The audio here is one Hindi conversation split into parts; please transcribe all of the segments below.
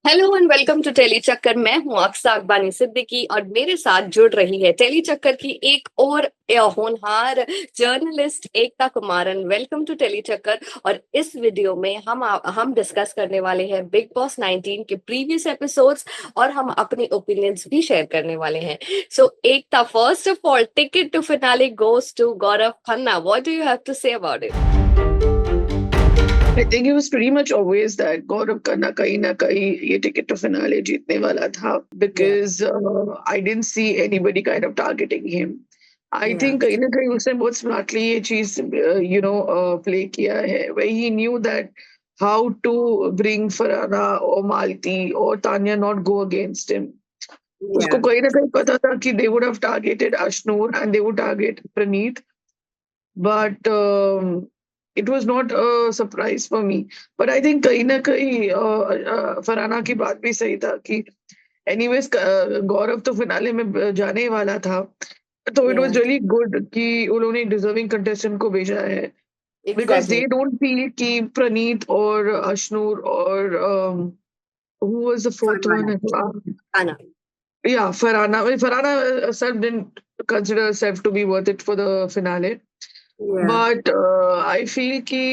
Hello and welcome to Telly Chakkar. मैं हूं अक्सा अकबानी सिद्दीकी और मेरे साथ जुड़ रही है टेली चक्कर की एक और होनहार journalist Ekta Kumaran. Welcome to Telly Chakkar. और इस वीडियो में हम डिस्कस करने वाले हैं बिग बॉस 19 के प्रीवियस एपिसोड्स और हम अपने ओपिनियंस भी शेयर करने वाले हैं। So Ekta, first of all, ticket to finale goes to Gaurav Khanna. What do you have to say about it? I think it was pretty much obvious that Gaurav Khanna kahin na kahin ye ticket to finale jeetne wala tha Yeah, because I didn't see anybody kind of targeting him. I yeah, think kahin na kahin उसने बहुत smartly ये चीज play किया है where he knew that how to bring Farhana or Malti or Tanya not go against him. उसको yeah. कहीं ना कहीं पता था कि they would have targeted Ashnur and they would target Praneeth. But it was not a surprise for me. But I think कहीं ना कहीं फरहाना की बात भी सही था कि एनीवेज गौरव तो फिनाले में जाने ही वाला था, तो it was Yeah, really good कि उन्होंने डिजर्विंग कंटेस्टेंट को भेजा है because they exactly. Don't feel कि प्रनीत और अशनूर और who was the fourth one? Farhana. Anna. Yeah, Farhana. Well, Farhana herself didn't consider herself to be worth it for the finale. Yeah, But I feel कि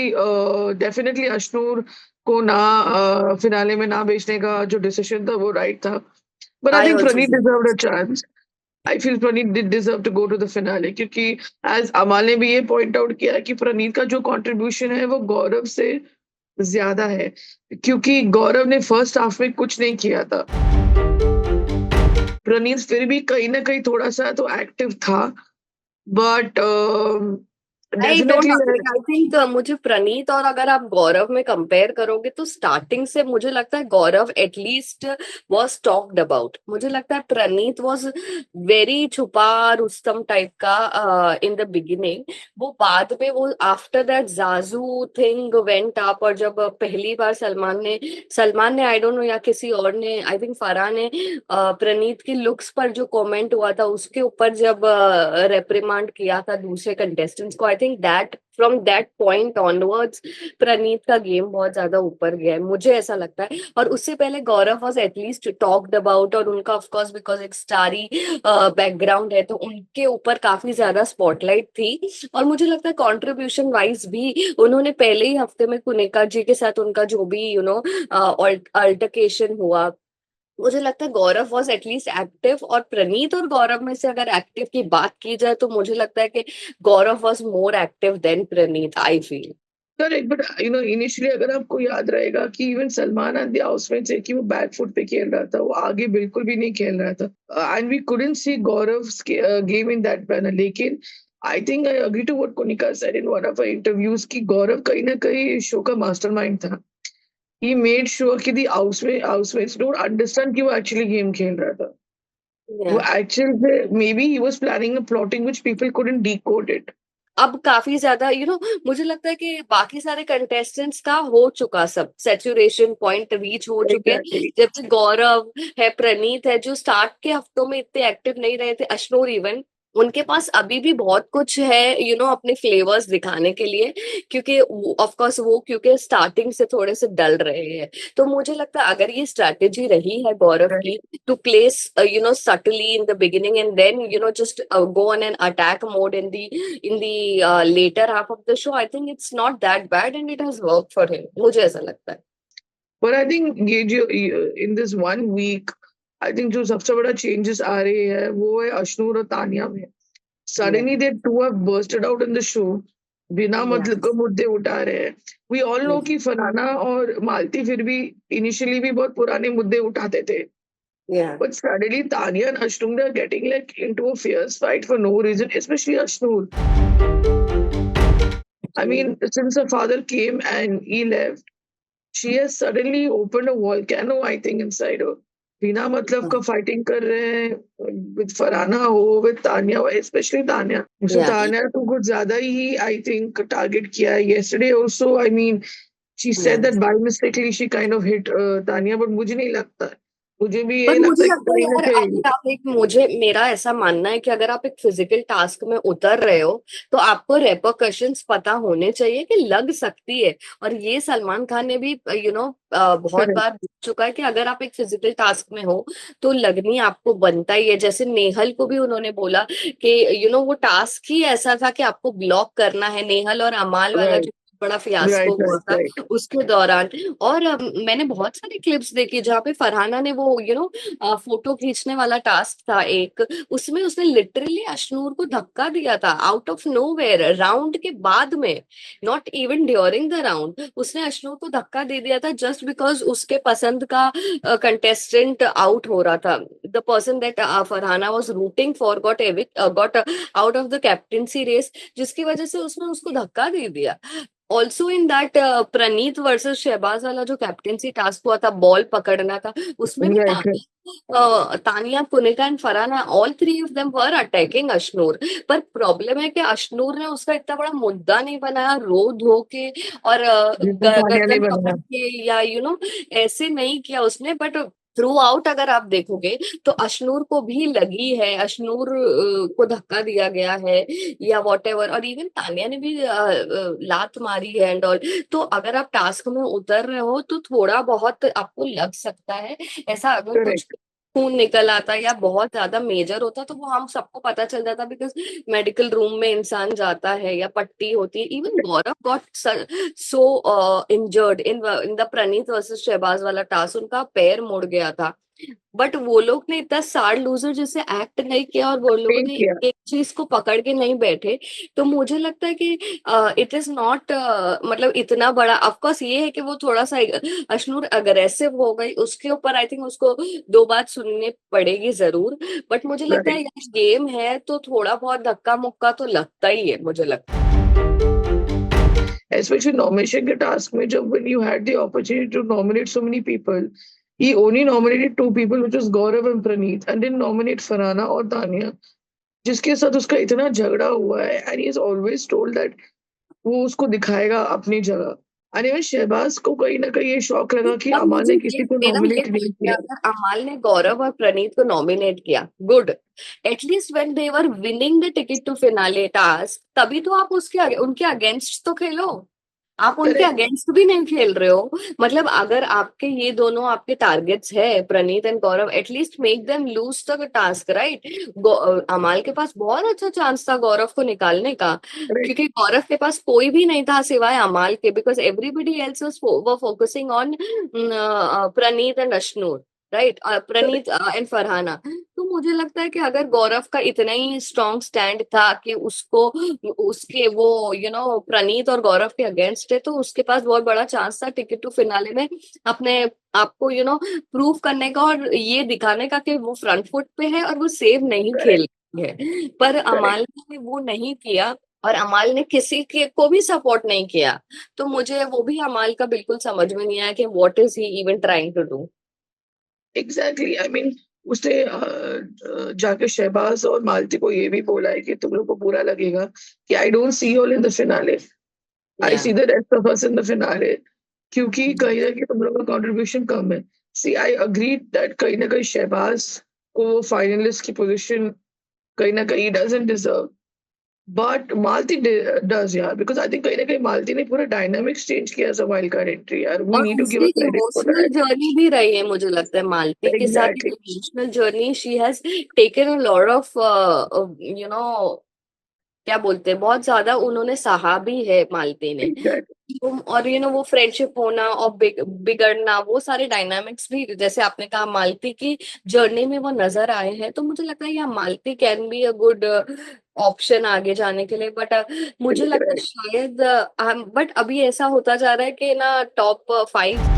डेफिनेटली अशनूर को ना फिनाले में ना बेचने का जो डिसीजन था वो राइट था. But I I think also Praneet feel. Deserved a chance. I feel Praneet did deserve to go to the finale क्योंकि एज अमाल ने भी ये पॉइंट आउट किया कि प्रणीत का जो कंट्रीब्यूशन है वो गौरव से ज्यादा है क्योंकि गौरव ने फर्स्ट हाफ में कुछ नहीं किया था. प्रणीत फिर भी कहीं ना कहीं थोड़ा सा तो एक्टिव था but I don't definitely. Agree. I think मुझे प्रणीत और अगर आप गौरव में कंपेयर करोगे तो स्टार्टिंग से मुझे लगता है गौरव एटलीस्ट वॉज टॉक्ड अबाउट। मुझे लगता है प्रणीत वॉज वेरी छुपा रुस्तम टाइप का इन द बिगिनिंग। वो बाद में वो after that Jaju thing went up, और जब पहली बार सलमान ने आई डोंट नो या किसी और ने, आई थिंक फराह ने प्रणीत की लुक्स पर जो कमेंट हुआ था उसके ऊपर जब रेप्रिमांड किया था दूसरे कंटेस्टेंट्स को, I think that from that point onwards Praneet का गेम बहुत ज्यादा ऊपर गया है, मुझे ऐसा लगता है। और उससे पहले गौरव वॉज एटलीस्ट टॉक्ड अबाउट, और उनका ऑफ कोर्स बिकॉज एक स्टारी बैकग्राउंड है तो उनके ऊपर काफी ज्यादा स्पॉटलाइट थी। और मुझे लगता है कंट्रीब्यूशन वाइज भी उन्होंने पहले ही हफ्ते में कुनिका जी के साथ उनका जो भी अल्टरकेशन हुआ, मुझे लगता है गौरव वॉज एटलीस्ट एक्टिव। और प्रणीत और गौरव में से अगर एक्टिव की बात की जाए तो मुझे लगता है कि Gaurav was more active than Praneet, I feel. Correct but initially अगर आपको याद रहेगा कि even Salman and the housemates है कि वो बैक फुट पे खेल रहा था, वो आगे बिल्कुल भी नहीं खेल रहा था and we couldn't see Gaurav game in that manner. लेकिन I think I agree to what Konika said in one of her interviews कि गौरव कहीं ना कहीं शो का मास्टरमाइंड था. ही मेड श्योर कि द हाउसमेट्स डोंट अंडरस्टैंड कि वो एक्चुअली गेम खेल रहा था. वो actually maybe he was planning a plotting which people couldn't decode it. अब काफी ज्यादा मुझे लगता है कि बाकी सारे कंटेस्टेंट्स का हो चुका, सब सेचुरेशन पॉइंट रीच हो चुके हैं। एग्जैक्टली. जबकि गौरव है, प्रणीत है, जो स्टार्ट के हफ्तों में इतने एक्टिव नहीं रहे थे, अशनोर इवन, उनके पास अभी भी बहुत कुछ है अपने फ्लेवर्स दिखाने के लिए। क्योंकि ऑफ कोर्स वो क्योंकि स्टार्टिंग से थोड़े से डल रहे हैं, तो मुझे लगता है अगर ये स्ट्रैटेजी रही है गौरव की to place subtly in the beginning and then just go on an attack mode in the later half of the show, I think it's not that bad and it has worked for him, मुझे ऐसा लगता है। But I think ये जो in this 1 week I think जो सबसे बड़ा changes आ रहे हैं वो है अशनूर और तानिया में. Yeah, Suddenly they two have bursted out in the show. बिना yeah, मतलब को मुद्दे उठा रहे हैं. We all know yeah, कि फरहाना और मालती फिर भी initially भी बहुत पुराने मुद्दे उठाते थे. yeah, But suddenly Tanya and Ashnur are getting like into a fierce fight for no reason, especially Ashnur. I mean, since her father came and he left, she has suddenly opened a volcano, I think, inside her. बिना मतलब का फाइटिंग कर रहे हैं विद फरहाना हो विद तानिया हो, स्पेशली तानिया. सो yeah, तानिया को कुछ ज्यादा ही आई थिंक टारगेट किया है yesterday also. I mean, she said yeah, that by mistakenly she kind of hit Tania, but मुझे नहीं लगता मुझे भी पर यही लगता मुझे है कि लगता है कहीं ना यार, कहीं। अगर आप एक मुझे मेरा ऐसा मानना है कि अगर आप एक फिजिकल टास्क में उतर रहे हो तो आपको रेपरकशंस पता होने चाहिए कि लग सकती है। और ये सलमान खान ने भी बहुत करेक्ट। बार बोल चुका है कि अगर आप एक फिजिकल टास्क में हो तो लगनी आपको बनता ही है। जैसे नेहल को भी उन्होंने बोला कि वो टास्क ही ऐसा था कि आपको ब्लॉक करना है, नेहल और अमाल वाला राइट जो बड़ा फियास्को राइट हुआ राइट था राइट। उसके दौरान। और मैंने बहुत सारी क्लिप्स देखी जहाँ पे फरहाना ने वो फोटो खींचने वाला टास्क था एक, उसमें उसने लिटरली अशनूर को धक्का दिया था आउट ऑफ नोवेयर, राउंड के बाद में, not even during the round. उसने अशनूर को धक्का दे दिया था जस्ट बिकॉज उसके पसंद का कंटेस्टेंट आउट हो रहा था। The person that Farhana was rooting for got out of the captaincy race, जिसकी वजह से उसने उसको धक्का दे दिया। Also in that Praneet versus Shehbaz वाला जो कैप्टेंसी टास्क हुआ था बॉल पकड़ना का, उसमें भी right right. Tania, Punita and Farhana, all three of them were attacking Ashnoor. पर प्रॉब्लम है कि अशनूर ने उसका इतना बड़ा मुद्दा नहीं बनाया रो धो के और जितना तानिया नहीं गर्दन पकड़ बनना। के या ऐसे नहीं किया उसने। बट थ्रू आउट अगर आप देखोगे तो अशनूर को भी लगी है, अशनूर को धक्का दिया गया है या वॉट एवर, और इवन तानिया ने भी लात मारी है एंड ऑल। तो अगर आप टास्क में उतर रहे हो तो थोड़ा बहुत आपको लग सकता है। ऐसा अगर कुछ करेक्ट। खून निकल आता या बहुत ज्यादा मेजर होता तो वो हम सबको पता चल जाता, बिकॉज मेडिकल रूम में इंसान जाता है या पट्टी होती है। Even Gaurav got so injured in in the Praneet versus Shehbaz वाला टास्क, उनका पैर मुड़ गया था। बट वो लोग ने इतना सार लूजर जैसे एक्ट नहीं किया और वो लोगों नहीं ने किया। एक चीज को पकड़ के नहीं बैठे। तो मुझे लगता है कि इट इज नॉट मतलब इतना बड़ा। ऑफकोर्स ये है कि वो थोड़ा सा अशनूर अग्रेसिव हो गई, उसके ऊपर आई थिंक उसको दो बात सुननी पड़ेगी जरूर। बट मुझे लगता है राइट। यार गेम है तो थोड़ा बहुत धक्का मुक्का तो लगता ही है, मुझे लगता है। Especially nomination के task में, जब when you had the opportunity to nominate so many people, he only nominated two people, which was Gaurav and Praneet, and didn't nominate Farhana और तानिया, जिसके साथ उसका इतना झगड़ा हुआ है, and he has always told that वो उसको दिखाएगा अपनी जगह। and even शहबाज को कहीं ना कहीं ये शौक लगा कि अब अमान मुझे ने ये किसी को मेरा ये नॉमिनेट नहीं क्वेश्चन है, किया। अगर अमाल ने गौरव और प्रणीत को नॉमिनेट किया, good, at least when they were winning the ticket to finale task तभी तो आप उनके अगेंस्ट तो खेलो। आप उनके करेक्ट। अगेंस्ट भी नहीं खेल रहे हो। मतलब अगर आपके ये दोनों आपके टारगेट्स है, Praneet and Gaurav, at least make them lose the task, right. Amaal के पास बहुत अच्छा चांस था गौरव को निकालने का, करेक्ट। क्योंकि गौरव के पास कोई भी नहीं था सिवाय अमाल के, because everybody else were focusing on Praneet and Ashnoor, right, Praneet and Farhana. तो मुझे लगता है कि अगर गौरव का इतना ही स्ट्रॉन्ग स्टैंड था कि उसको उसके वो प्रणीत और गौरव के अगेंस्ट है, तो उसके पास बहुत बड़ा चांस था टिकट टू फिनाले में अपने आपको प्रूव करने का और ये दिखाने का कि वो फ्रंट फुट पे है और वो सेव नहीं खेल करेक्ट। रही है। पर करेक्ट। अमाल ने वो नहीं किया और अमाल ने किसी के को भी सपोर्ट नहीं किया। तो मुझे वो भी अमाल का बिल्कुल समझ में नहीं आया कि what is he even trying to do. Exactly, I mean उसने जाके शहबाज और मालती को ये भी बोला है कि तुम लोग को बुरा लगेगा कि I don't see you all in the finale, I या see the rest of us in the finale, क्योंकि कहीं ना कहीं तुम लोग का कंट्रीब्यूशन कम है। सी आई अग्री दैट कहीं ना कहीं शहबाज को वो फाइनलिस्ट की पोजीशन कहीं ना कहीं doesn't deserve, but Malti does यार, बिकॉज आई थिंक कहीं ना कहीं मालती ने पूरा डायनामिक्स चेंज किया as a wild card entry यार, वी और नीड टू गिव उसकी a credit for emotional that. Journey भी रही है, मुझे लगता है मालती के साथ एक exactly. Emotional journey she has taken a lot of you know क्या बोलते हैं, बहुत ज्यादा उन्होंने सहा भी है मालती ने। एग्जैक्टली। और वो फ्रेंडशिप होना और बिगड़ना, वो सारे डायनामिक्स भी जैसे आपने कहा मालती की जर्नी में वो नजर आए हैं। तो मुझे लगता है या Malti can be a good option आगे जाने के लिए। बट मुझे लगता है शायद बट अभी ऐसा होता जा रहा है कि ना टॉप 5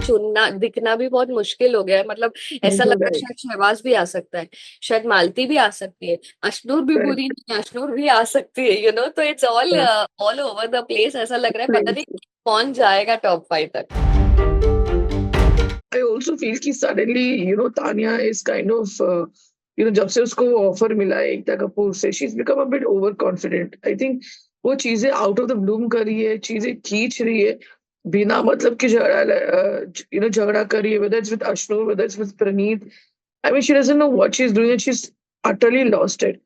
चुनना दिखना भी बहुत मुश्किल हो गया है। मतलब ऐसा लग रहा है शायद शहबाज भी आ सकता है, शायद मालती भी आ सकती है, अशनूर भी बुरी नहीं है, अशनूर भी आ सकती है। तो it's all all over the place. ऐसा लग रहा है पता नहीं कौन जाएगा टॉप 5 तक। I also feel कि suddenly, Tanya is kind of, जब से उसको ऑफर मिला है एकता कपूर से, she's become a bit overconfident. I think वो चीजें आउट ऑफ द ब्लूम कर रही है, चीजें खींच रही है, बिना मतलब की झगड़ा झगड़ा कर रही है, whether it's with Ashnoor, whether it's with Praneet. I mean she doesn't know what she is doing and she is utterly lost it.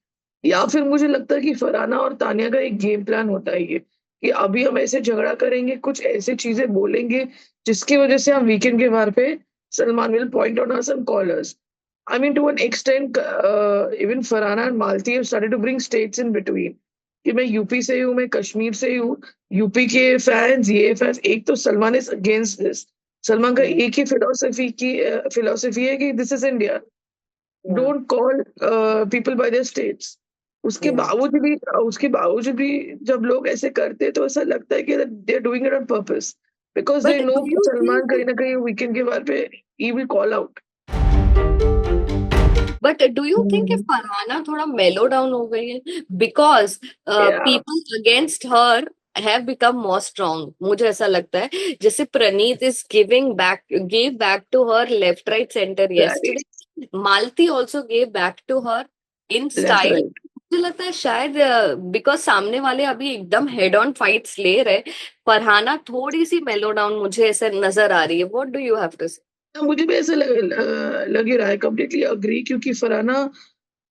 या फिर मुझे लगता है कि फरहाना और तानिया का एक गेम प्लान होता है ये, कि अभी हम ऐसे झगड़ा करेंगे, कुछ ऐसी चीजें बोलेंगे जिसकी वजह से हम वीकेंड के बार पे Salman will point out us and call us. I mean, to an extent, even Farhana and Malti have started to bring states in between. कि मैं यूपी से हूँ, मैं कश्मीर से हूँ, यूपी के फैंस, ये फैंस, एक तो Salman is against this. Salman का हम्म, एक ही फिलोसफी है कि दिस इज इंडिया, या don't call people bye there states. या उसके बावजूद भी जब लोग ऐसे करते हैं तो ऐसा लगता है कि they are doing it on purpose, because they but no do कि यू सलमान थिंक कहीं ना कहीं वीकेंड के बार पे he will call out. But do you think कि फरहाना थोड़ा मेलो डाउन हो गई है बिकॉज या people against her have become more strong? मुझे ऐसा लगता है जैसे Praneet is give back to her left right centre yesterday, Malti also give back to her in left style. Right. मुझे लगता है शायद बिकॉज सामने वाले अभी एकदम हेड ऑन फाइट्स ले रहे, फरहाना थोड़ी सी मेलो डाउन मुझे ऐसे नजर आ रही है। What do you have to say? हाँ, मुझे भी ऐसा लग ही रहा है, कंप्लीटली अग्री, क्योंकि फरहाना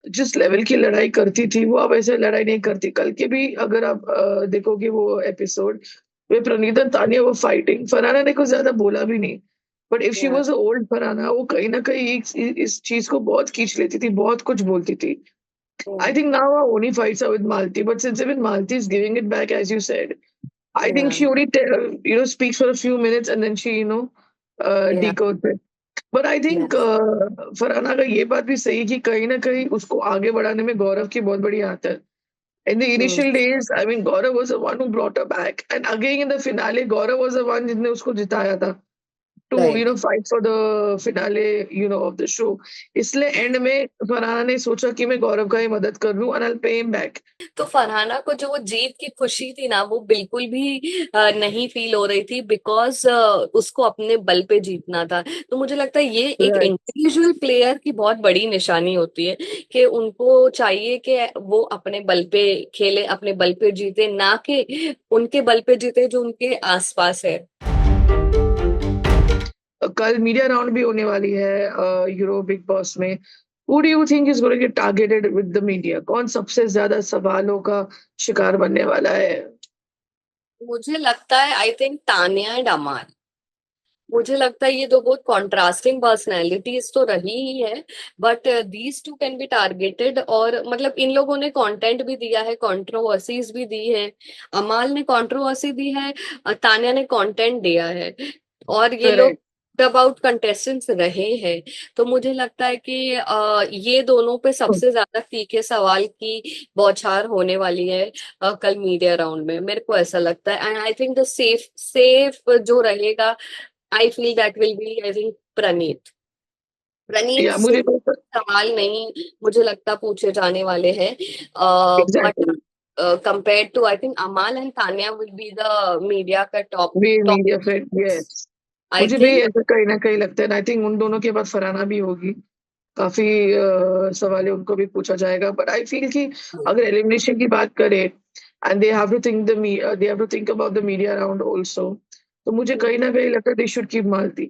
जिस लेवल की लड़ाई करती थी वो अब ऐसे लड़ाई नहीं करती। कल के भी अगर आप देखोगे वो एपिसोड, वे प्रणीत और तानिया वो फाइटिंग, फरहाना ने कुछ ज्यादा बोला भी नहीं, बट इफ शी या वाज ओल्ड फरहाना, वो कहीं ना कहीं इस चीज को बहुत खींच लेती थी, बहुत कुछ बोलती थी। I think now our only fights are with Malti, but since even Malti is giving it back, as you said, I think या she only speaks for a few minutes and then she या decodes it. But I think या फरहाना का ये बात भी सही है कि कहीं ना कहीं उसको आगे बढ़ाने में गौरव की बहुत बड़ी हाथ है। In the initial days, I mean, Gaurav was the one who brought her back, and again in the finale, Gaurav was the one जिसने उसको जिताया था to right. fight for the finale of the show. इसलिए एंड में फरहाना ने सोचा कि मैं गौरव का ही मदद कर लूं and I'll pay him back. तो फरहाना को जो वो जीत की खुशी थी ना, वो बिल्कुल भी नहीं फील हो रही थी बिकॉज उसको अपने बल पे जीतना था। तो मुझे लगता है ये एक Right. इंडिविजुअल प्लेयर की बहुत बड़ी निशानी होती है कि उनको चाहिए कि वो अपने बल पे खेले, अपने बल पे जीते, ना कि उनके बल पे जीते जो उनके आसपास है। कल मीडिया राउंड भी होने वाली है बिग बॉस में। Who do you think is going to get targeted with the media? कौन सबसे ज्यादा सवालों का शिकार बनने वाला है? मुझे लगता है आई थिंक तानिया एंड अमान। मुझे लगता है ये दो बहुत कॉन्ट्रास्टिंग पर्सनैलिटीज तो रही ही है, but these two can be targeted. और मतलब इन लोगों ने कंटेंट भी दिया है, कंट्रोवर्सीज भी दी है। अमाल ने कंट्रोवर्सी दी है, तान्या ने कंटेंट दिया है, और ये लोग करेक्ट। अबाउट कंटेस्टेंट्स रहे हैं। तो मुझे लगता है कि ये दोनों पे सबसे ज्यादा तीखे सवाल की बौछार होने वाली है कल मीडिया राउंड में। मेरे को ऐसा लगता है, and I think the safe safe जो रहेगा, I feel that will be I think Praneet. Praneet या से मुझे सवाल नहीं मुझे लगता पूछे जाने वाले हैं, but exactly compare to I think Amaal and Tanya will be the media का top way top. Media fit, yes. I मुझे भी थिंक ऐसा कहीं ना कहीं लगता है। आई थिंक उन दोनों के बाद फरहाना भी होगी। काफी सवाल उनको भी पूछा जाएगा, बट आई फील कि अगर एलिमिनेशन की बात करें and they have to think about the media around also, तो मुझे कहीं ना कहीं लगता है they should keep Malti,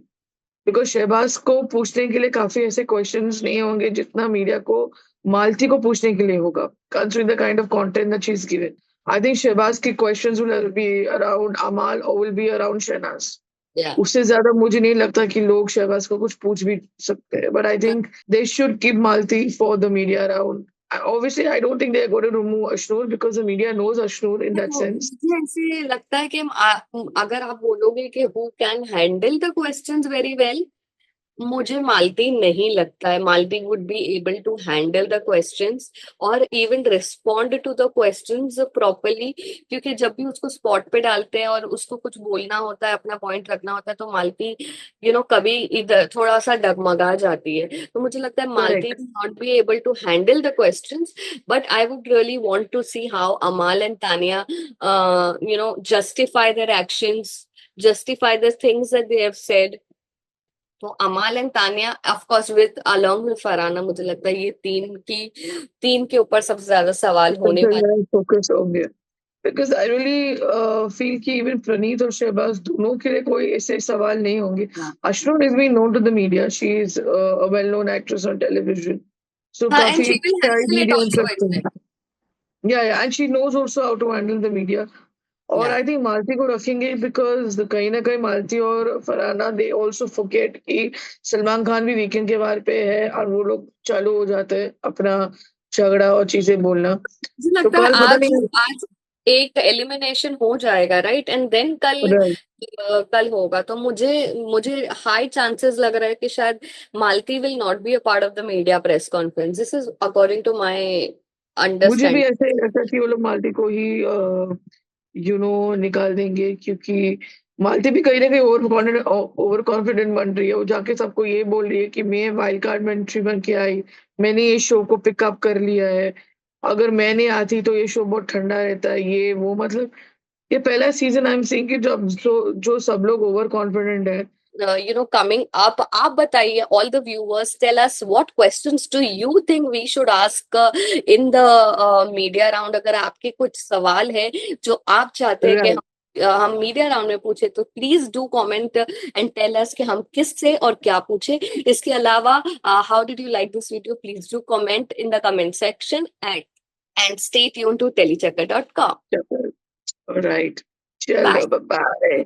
because Shehbaz को पूछने के लिए काफी ऐसे क्वेश्चंस नहीं होंगे जितना मीडिया को मालती को पूछने के लिए होगा, considering the kind of content that she is given. I think Shehbaz के क्वेश्चंस विल बी अराउंड अमाल और विल बी अराउंड शहनाज। या उससे ज्यादा मुझे नहीं लगता कि लोग शहबाज को कुछ पूछ भी सकते हैं, but I think they should keep Malti for the media around. Obviously, I don't think they're going to remove Ashnur because the media knows Ashnur in that देखो, sense. मुझे ऐसे लगता है कि अगर आप बोलोगे कि who can handle the questions very well, मुझे मालती नहीं लगता है Malti would be able to handle the questions और even respond to the questions properly. क्योंकि जब भी उसको स्पॉट पे डालते हैं और उसको कुछ बोलना होता है, अपना पॉइंट रखना होता है, तो मालती कभी इधर थोड़ा सा डगमगा जाती है। तो मुझे लगता है Malti Correct. Will not be able to handle the questions. But I would really want to see how Amaal and Tanya justify their actions, justify the things that they have said। तो अमाल and Tania of course with along with Farhana, मुझे लगता है ये तीन के ऊपर सबसे ज्यादा सवाल होने वाले। फोकस होंगे। बिकॉज आई रियली फील कि इवन प्रणीत और शहबाज दोनों के लिए कोई ऐसे सवाल नहीं होंगे. हाँ अशरून is been known to the media. She is a well known actress on television. So हाँ, एंड काफी शी विल शायद handle it media also it interesting. या and she knows also how to handle the media. और या आई थिंक मालती को रखेंगे बिकॉज कहीं ना कहीं मालती और फरहाना दे ऑल्सो फॉरगेट कि सलमान खान भी वीकेंड के बार पे है और वो लोग चालू हो जाते हैं अपना झगड़ा और चीजें बोलना. मुझे तो लगता है कल पता आज नहीं. आज एक एलिमिनेशन हो जाएगा, राइट, एंड देन कल कल होगा, तो मुझे मुझे हाई चांसेस लग रहा है कि शायद Malti will not be a part of the media press conference. This is according to my मुझे भी अंडरस्टैंडिंग. ऐसे ही लगता है कि वो लोग मालती को ही निकाल देंगे क्योंकि मालती भी कहीं ना कहीं ओवर कॉन्फिडेंट बन रही है. वो जाके सबको ये बोल रही है कि मैं वाइल्ड कार्ड में एंट्री बन के आई. मैंने ये शो को पिकअप कर लिया है. अगर मैं नहीं आती तो ये शो बहुत ठंडा रहता है. ये वो मतलब ये पहला सीजन आई एम सेइंग कि जो सब लोग ओवर कॉन्फिडेंट है. Coming up, आप बताइए, all the viewers, tell us what questions do you think we should ask in the media round. अगर आपके कुछ सवाल है जो आप चाहते हैं कि राइट. हम मीडिया राउंड में पूछे, तो please do comment and tell us कि हम किससे और क्या पूछे. इसके अलावा, how did you like this video, please do comment in the comment section and stay tuned to telechecker.com. Right. चलो Bye. बाय.